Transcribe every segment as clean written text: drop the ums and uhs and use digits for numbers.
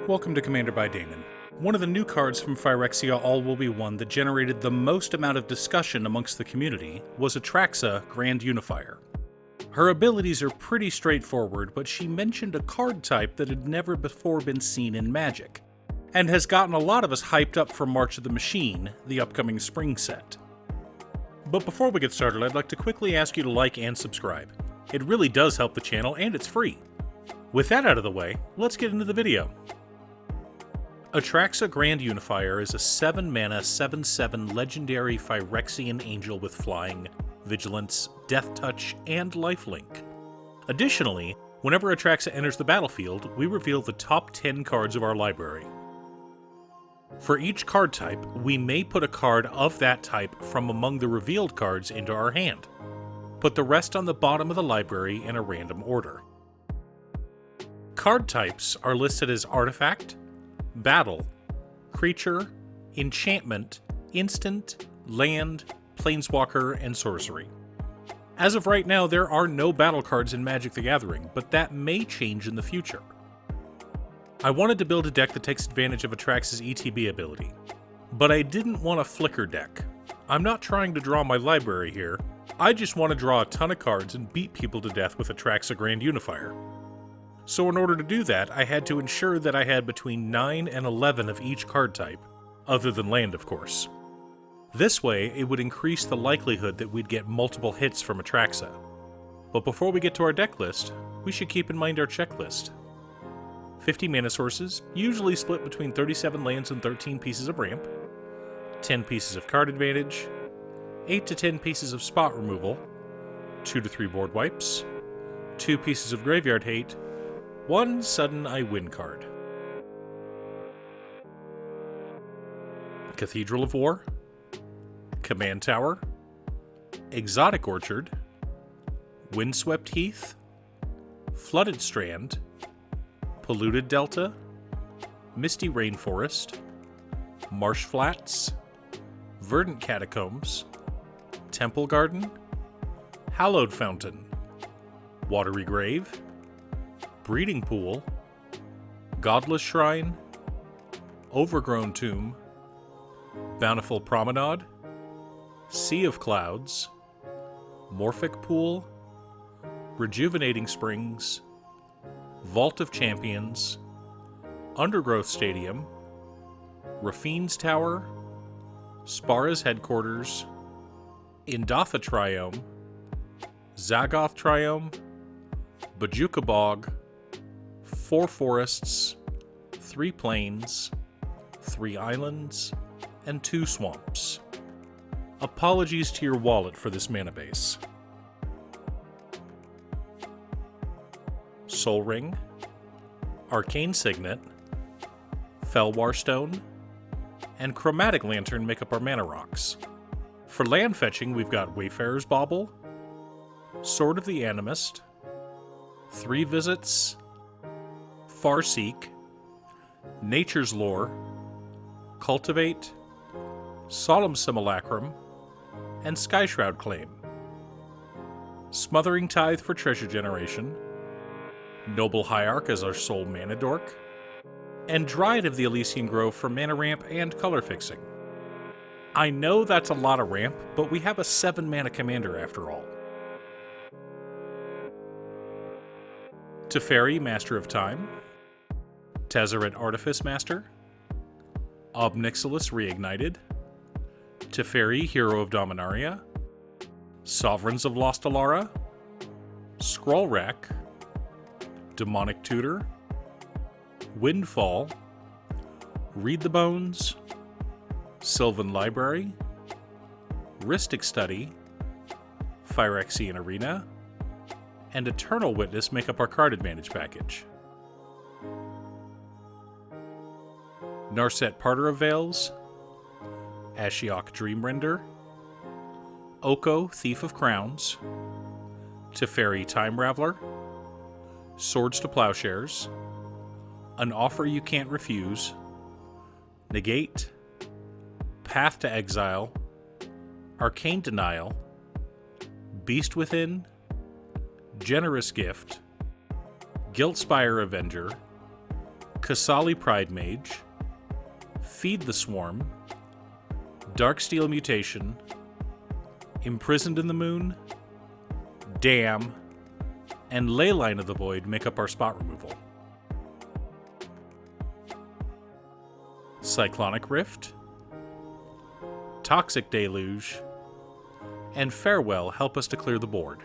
Welcome to Commander by Damon. One of the new cards from Phyrexia All-Will-Be-One that generated the most amount of discussion amongst the community was Atraxa, Grand Unifier. Her abilities are pretty straightforward, but she mentioned a card type that had never before been seen in Magic, and has gotten a lot of us hyped up for March of the Machine, the upcoming spring set. But before we get started, I'd like to quickly ask you to like and subscribe. It really does help the channel, and it's free. With that out of the way, let's get into the video. Atraxa Grand Unifier is a 7-mana 7/7 legendary Phyrexian angel with flying, vigilance, death touch, and lifelink. Additionally, whenever Atraxa enters the battlefield, we reveal the top 10 cards of our library. For each card type, we may put a card of that type from among the revealed cards into our hand. Put the rest on the bottom of the library in a random order. Card types are listed as Artifact, Battle, Creature, Enchantment, Instant, Land, Planeswalker, and Sorcery. As of right now, there are no battle cards in Magic the Gathering, but that may change in the future. I wanted to build a deck that takes advantage of Atraxa's ETB ability, but I didn't want a flicker deck. I'm not trying to draw my library here, I just want to draw a ton of cards and beat people to death with Atraxa Grand Unifier. So in order to do that, I had to ensure that I had between 9 and 11 of each card type, other than land of course. This way, it would increase the likelihood that we'd get multiple hits from Atraxa. But before we get to our deck list, we should keep in mind our checklist. 50 mana sources, usually split between 37 lands and 13 pieces of ramp, 10 pieces of card advantage, 8 to 10 pieces of spot removal, 2 to 3 board wipes, 2 pieces of graveyard hate, 1 sudden I win card. Cathedral of War, Command Tower, Exotic Orchard, Windswept Heath, Flooded Strand, Polluted Delta, Misty Rainforest, Marsh Flats, Verdant Catacombs, Temple Garden, Hallowed Fountain, Watery Grave, Breeding Pool, Godless Shrine, Overgrown Tomb, Bountiful Promenade, Sea of Clouds, Morphic Pool, Rejuvenating Springs, Vault of Champions, Undergrowth Stadium, Rafine's Tower, Spara's Headquarters, Indatha Triome, Zagoth Triome, Bajuka Bog, 4 forests, 3 plains, 3 islands, and 2 swamps. Apologies to your wallet for this mana base. Soul Ring, Arcane Signet, Felwar Stone, and Chromatic Lantern make up our mana rocks. For land fetching, we've got Wayfarer's Bauble, Sword of the Animist, 3 Visits, Farseek, Nature's Lore, Cultivate, Solemn Simulacrum, and Skyshroud Claim. Smothering Tithe for treasure generation, Noble Hierarch as our sole mana dork, and Dryad of the Elysian Grove for mana ramp and color fixing. I know that's a lot of ramp, but we have a 7-mana commander after all. Teferi, Master of Time, Tezzeret, Artifice Master, Ob Nixilis, Reignited, Teferi, Hero of Dominaria, Sovereigns of Lost Alara, Scroll Rack, Demonic Tutor, Windfall, Read the Bones, Sylvan Library, Rhystic Study, Phyrexian Arena, and Eternal Witness make up our card advantage package. Narset, Parter of Veils, Ashiok, Dreamrender, Oko, Thief of Crowns, Teferi, Time Raveler, Swords to Plowshares, An Offer You Can't Refuse, Negate, Path to Exile, Arcane Denial, Beast Within, Generous Gift, Guiltspire Avenger, Kasali Pride Mage, Feed the Swarm, Darksteel Mutation, Imprisoned in the Moon, Dam, and Leyline of the Void make up our spot removal. Cyclonic Rift, Toxic Deluge, and Farewell help us to clear the board.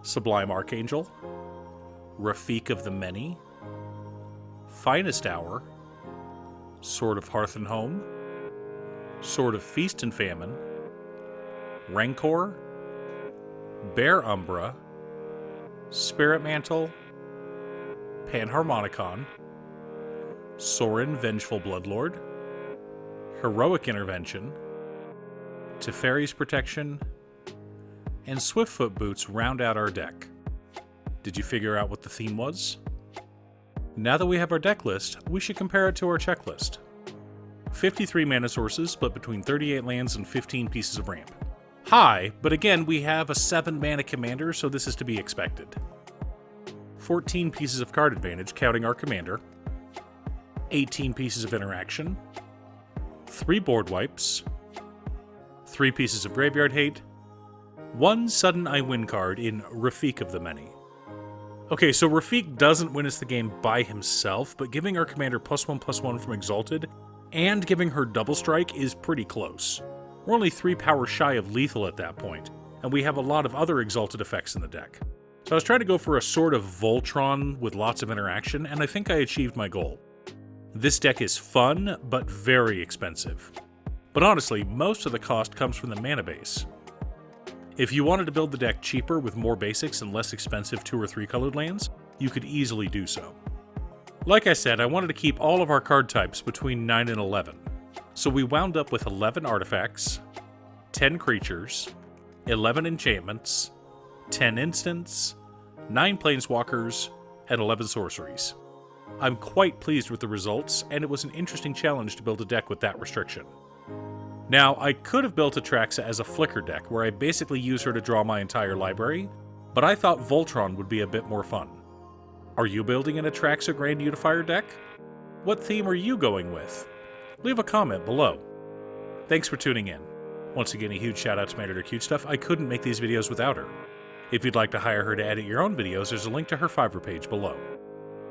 Sublime Archangel, Rafik of the Many, Finest Hour, Sword of Hearth and Home, Sword of Feast and Famine, Rancor, Bear Umbra, Spirit Mantle, Panharmonicon, Sorin Vengeful Bloodlord, Heroic Intervention, Teferi's Protection, and Swiftfoot Boots round out our deck. Did you figure out what the theme was? Now that we have our deck list, we should compare it to our checklist. 53 mana sources split between 38 lands and 15 pieces of ramp. High, but again, we have a 7 mana commander, so this is to be expected. 14 pieces of card advantage, counting our commander. 18 pieces of interaction. 3 board wipes. 3 pieces of graveyard hate. 1 sudden I win card in Rafik of the Many. Okay, so Rafik doesn't win us the game by himself, but giving our commander +1/+1 from Exalted and giving her double strike is pretty close. We're only 3 power shy of lethal at that point, and we have a lot of other Exalted effects in the deck. So I was trying to go for a sort of Voltron with lots of interaction, and I think I achieved my goal. This deck is fun, but very expensive. But honestly, most of the cost comes from the mana base. If you wanted to build the deck cheaper with more basics and less expensive 2 or 3 colored lands, you could easily do so. Like I said, I wanted to keep all of our card types between 9 and 11. So we wound up with 11 artifacts, 10 creatures, 11 enchantments, 10 instants, 9 planeswalkers, and 11 sorceries. I'm quite pleased with the results, and it was an interesting challenge to build a deck with that restriction. Now, I could have built Atraxa as a flicker deck, where I basically use her to draw my entire library, but I thought Voltron would be a bit more fun. Are you building an Atraxa Grand Unifier deck? What theme are you going with? Leave a comment below. Thanks for tuning in. Once again, a huge shout out to my editor Cute Stuff. I couldn't make these videos without her. If you'd like to hire her to edit your own videos, there's a link to her Fiverr page below.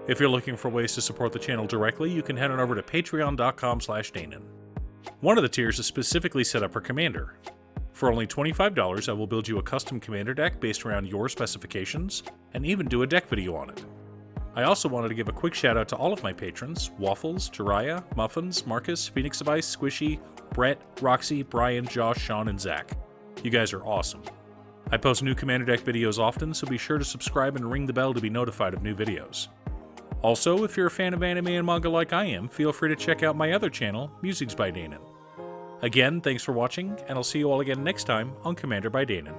If you're looking for ways to support the channel directly, you can head on over to patreon.com/Danon. One of the tiers is specifically set up for Commander. For only $25, I will build you a custom Commander deck based around your specifications, and even do a deck video on it. I also wanted to give a quick shout out to all of my patrons: Waffles, Jiraiya, Muffins, Marcus, Phoenix of Ice, Squishy, Brett, Roxy, Brian, Josh, Sean, and Zach. You guys are awesome. I post new Commander deck videos often, so be sure to subscribe and ring the bell to be notified of new videos. Also, if you're a fan of anime and manga like I am, feel free to check out my other channel, Musics by Danon. Again, thanks for watching, and I'll see you all again next time on Commander by Danon.